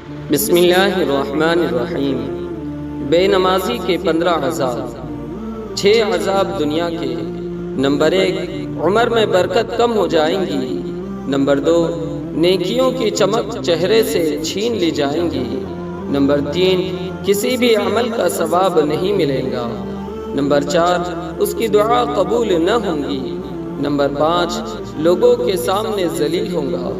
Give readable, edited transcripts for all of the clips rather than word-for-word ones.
بسم اللہ الرحمن الرحیم۔ بے نمازی کے 15 عذاب۔ 6 عذاب دنیا کے۔ نمبر 1، عمر میں برکت کم ہو جائیں گی۔ نمبر 2، نیکیوں کی چمک چہرے سے چھین لی جائیں گی۔ نمبر 3، کسی بھی عمل کا ثواب نہیں ملے گا۔ نمبر 4، اس کی دعا قبول نہ ہوں گی۔ نمبر 5، لوگوں کے سامنے ذلیل ہوں گا۔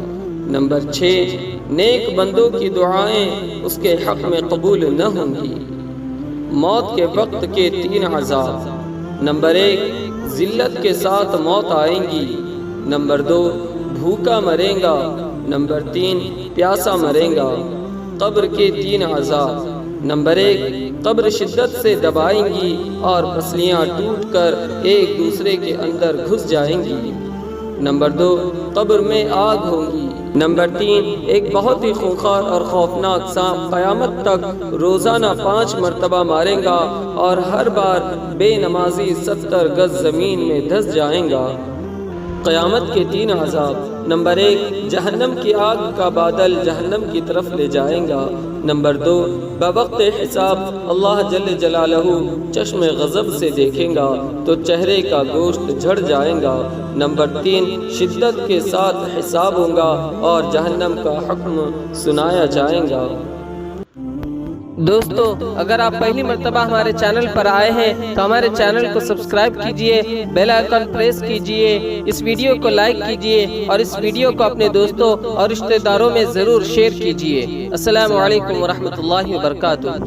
نمبر 6، نیک بندوں کی دعائیں اس کے حق میں قبول نہ ہوں گی۔ موت کے وقت کے 3 عذاب۔ نمبر 1، ذلت کے ساتھ موت آئیں گی۔ نمبر 2، بھوکا مرے گا۔ نمبر 3، پیاسا مرے گا۔ قبر کے 3 عذاب۔ نمبر 1، قبر شدت سے دبائیں گی اور پسلیاں ٹوٹ کر ایک دوسرے کے اندر گھس جائیں گی۔ نمبر 2، قبر میں آگ ہوگی۔ نمبر 3، ایک بہت ہی خونخوار اور خوفناک سانپ قیامت تک روزانہ 5 مرتبہ مارے گا اور ہر بار بے نمازی 70 گز زمین میں دھس جائیں گا۔ قیامت کے 3 عذاب۔ نمبر 1، جہنم کی آگ کا بادل جہنم کی طرف لے جائیں گا۔ نمبر 2، بوقت حساب اللہ جل جلالہ چشم غضب سے دیکھیں گا تو چہرے کا گوشت جھڑ جائے گا۔ نمبر 3، شدت کے ساتھ حساب ہوگا اور جہنم کا حکم سنایا جائے گا۔ دوستو، اگر آپ پہلی مرتبہ ہمارے چینل پر آئے ہیں تو ہمارے چینل کو سبسکرائب کیجئے، بیل آئیکن پریس کیجئے، اس ویڈیو کو لائک کیجئے اور اس ویڈیو کو اپنے دوستوں اور رشتہ داروں میں ضرور شیئر کیجئے۔ السلام علیکم ورحمۃ اللہ وبرکاتہ۔